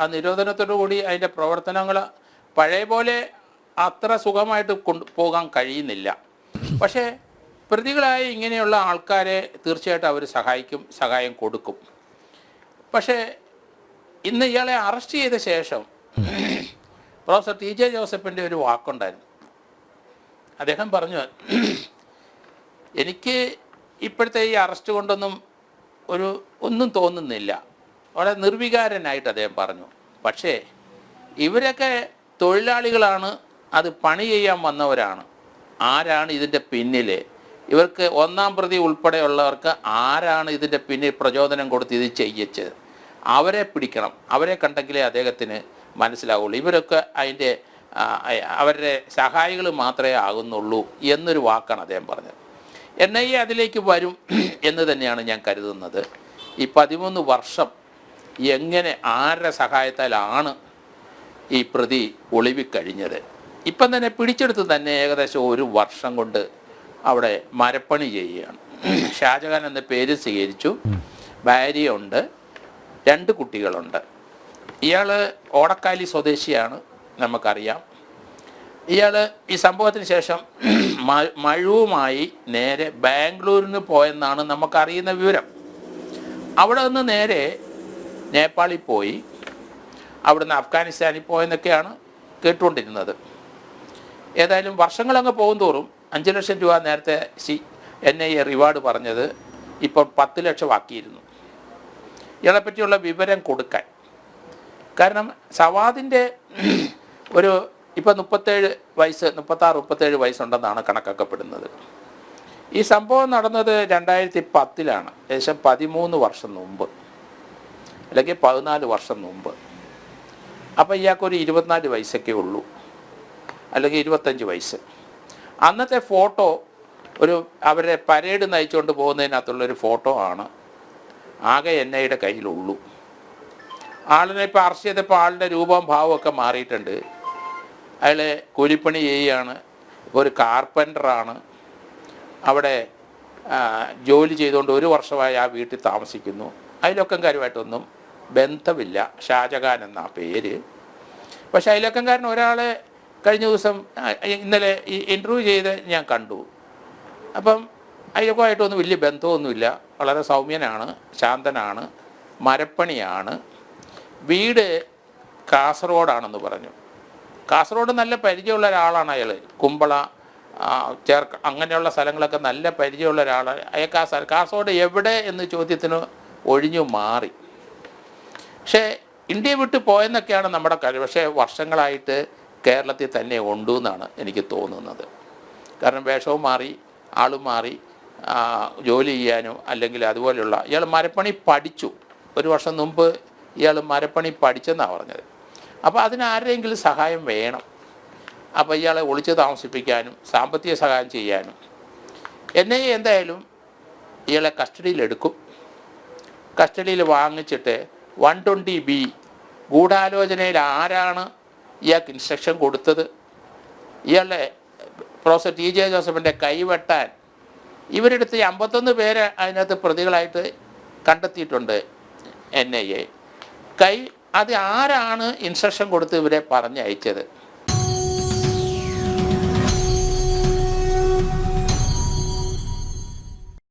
ആ നിരോധനത്തോടു കൂടി അതിൻ്റെ പ്രവർത്തനങ്ങൾ പഴയ പോലെ അത്ര സുഖമായിട്ട് കൊണ്ടുപോകാൻ കഴിയുന്നില്ല. പക്ഷേ പ്രതികളായ ഇങ്ങനെയുള്ള ആൾക്കാരെ തീർച്ചയായിട്ടും അവർ സഹായം കൊടുക്കും. പക്ഷേ ഇന്ന് ഇയാളെ അറസ്റ്റ് ചെയ്ത ശേഷം പ്രൊഫസർ ടി ജെ ജോസഫിൻ്റെ ഒരു വാക്കുണ്ടായിരുന്നു. അദ്ദേഹം പറഞ്ഞു, എനിക്ക് ഇപ്പോഴത്തെ ഈ അറസ്റ്റ് കൊണ്ടൊന്നും ഒന്നും തോന്നുന്നില്ല. വളരെ നിർവികാരനായിട്ട് അദ്ദേഹം പറഞ്ഞു. പക്ഷേ ഇവരൊക്കെ തൊഴിലാളികളാണ്, അത് പണി ചെയ്യാൻ വന്നവരാണ്. ആരാണ് ഇതിൻ്റെ പിന്നിൽ? ഇവർക്ക് ഒന്നാം പ്രതി ഉൾപ്പെടെയുള്ളവർക്ക് ആരാണ് ഇതിൻ്റെ പിന്നിൽ പ്രചോദനം കൊടുത്ത് ഇത് ചെയ്യിച്ചത്? അവരെ പിടിക്കണം. അവരെ കണ്ടെങ്കിലേ അദ്ദേഹത്തിന് മനസ്സിലാവുള്ളൂ. ഇവരൊക്കെ അവരുടെ സഹായികൾ മാത്രമേ ആകുന്നുള്ളൂ എന്നൊരു വാക്കാണ് അദ്ദേഹം പറഞ്ഞത്. NIA അതിലേക്ക് വരും എന്ന് തന്നെയാണ് ഞാൻ കരുതുന്നത്. ഈ 13 വർഷം എങ്ങനെ ആരുടെ സഹായത്താലാണ് ഈ പ്രതി ഒളിവിക്കഴിഞ്ഞത്? ഇപ്പം തന്നെ പിടിച്ചെടുത്ത് തന്നെ ഏകദേശം 1 വർഷം കൊണ്ട് അവിടെ മരപ്പണി ചെയ്യുകയാണ്. ഷാജഹാൻ എന്ന പേര് സ്വീകരിച്ചു. ഭാര്യയുണ്ട്, 2 കുട്ടികളുണ്ട്. ഇയാൾ ഓടക്കാലി സ്വദേശിയാണ്, നമുക്കറിയാം. ഇയാൾ ഈ സംഭവത്തിന് ശേഷം മഴുവുമായി നേരെ ബാംഗ്ലൂരിന് പോയെന്നാണ് നമുക്കറിയുന്ന വിവരം. അവിടെ നിന്ന് നേരെ നേപ്പാളിൽ പോയി, അവിടുന്ന് അഫ്ഗാനിസ്ഥാനിൽ പോയെന്നൊക്കെയാണ് കേട്ടുകൊണ്ടിരുന്നത്. ഏതായാലും വർഷങ്ങളങ്ങ് പോകും തോറും 5 ലക്ഷം രൂപ നേരത്തെ NIA റിവാർഡ് പറഞ്ഞത് ഇപ്പോൾ 10 ലക്ഷം ആക്കിയിരുന്നു ഇയാളെപ്പറ്റിയുള്ള വിവരം കൊടുക്കാൻ. കാരണം സവാദിൻ്റെ ഇപ്പോൾ 37 വയസ്സ്, 36-37 വയസ്സുണ്ടെന്നാണ് കണക്കാക്കപ്പെടുന്നത്. ഈ സംഭവം നടന്നത് 2010-ലാണ്, ഏകദേശം 13 വർഷം മുമ്പ് അല്ലെങ്കിൽ 14 വർഷം മുമ്പ്. അപ്പോൾ ഇയാൾക്കൊരു 24 വയസ്സൊക്കെ ഉള്ളൂ, അല്ലെങ്കിൽ 25 വയസ്സ്. അന്നത്തെ ഫോട്ടോ അവരെ പരേഡ് നയിച്ചുകൊണ്ട് പോകുന്നതിനകത്തുള്ളൊരു ഫോട്ടോ ആണ് ആകെ NIAയുടെ കയ്യിലുള്ളൂ. ആളിനെ ഇപ്പോൾ അറസ്റ്റ് ചെയ്തപ്പോൾ ആളുടെ രൂപവും ഭാവമൊക്കെ മാറിയിട്ടുണ്ട്. അയാൾ കൂലിപ്പണി ചെയ്യുകയാണ്, ഇപ്പോൾ ഒരു കാർപ്പൻ്ററാണ്. അവിടെ ജോലി ചെയ്തുകൊണ്ട് 1 വർഷമായി ആ വീട്ടിൽ താമസിക്കുന്നു. അയൽവക്കംകാരുമായിട്ടൊന്നും ബന്ധമില്ല. ഷാജഹാൻ എന്നാ പേര്. പക്ഷേ അയൽവക്കംകാരൻ ഒരാളെ കഴിഞ്ഞ ദിവസം ഇന്നലെ ഈ ഇൻ്റർവ്യൂ ചെയ്ത് ഞാൻ കണ്ടു. അപ്പം അയൽവക്കമായിട്ടൊന്നും വലിയ ബന്ധമൊന്നുമില്ല. വളരെ സൗമ്യനാണ്, ശാന്തനാണ്, മരപ്പണിയാണ്. വീട് കാസർഗോഡാണെന്ന് പറഞ്ഞു. കാസർഗോഡ് നല്ല പരിചയമുള്ള ഒരാളാണ് അയാൾ. കുമ്പള, അങ്ങനെയുള്ള സ്ഥലങ്ങളൊക്കെ നല്ല പരിചയമുള്ള ഒരാളാണ് അയാൾ. കാസർഗോഡ് എവിടെ എന്ന് ചോദ്യത്തിന് ഒഴിഞ്ഞു മാറി. പക്ഷേ ഇന്ത്യ വിട്ട് പോയെന്നൊക്കെയാണ് നമ്മുടെ കാര്യം. പക്ഷേ വർഷങ്ങളായിട്ട് കേരളത്തിൽ തന്നെ ഉണ്ട് എന്നാണ് എനിക്ക് തോന്നുന്നത്. കാരണം വേഷവും മാറി, ആളും മാറി, ജോലി ചെയ്യാനോ അല്ലെങ്കിൽ അതുപോലെയുള്ള. ഇയാൾ മരപ്പണി പഠിച്ചു. 1 വർഷം മുമ്പ് ഇയാൾ മരപ്പണി പഠിച്ചെന്നാണ് പറഞ്ഞത്. അപ്പോൾ അതിനാരെങ്കിലും സഹായം വേണം. അപ്പോൾ ഇയാളെ ഒളിച്ച് താമസിപ്പിക്കാനും സാമ്പത്തിക സഹായം ചെയ്യാനും NIA എന്തായാലും ഇയാളെ കസ്റ്റഡിയിലെടുക്കും. കസ്റ്റഡിയിൽ വാങ്ങിച്ചിട്ട് 120B ഗൂഢാലോചനയിൽ ആരാണ് ഇയാൾക്ക് ഇൻസ്ട്രക്ഷൻ കൊടുത്തത്, ഇയാളുടെ പ്രൊഫസർ ടി ജെ ജോസഫിൻ്റെ കൈവെട്ടാൻ ഇവരെടുത്ത് 51 പേരെ അതിനകത്ത് പ്രതികളായിട്ട് കണ്ടെത്തിയിട്ടുണ്ട് NIA. അത് ആരാണ് ഇൻസ്ട്രക്ഷൻ കൊടുത്ത് ഇവരെ പറഞ്ഞയച്ചത്?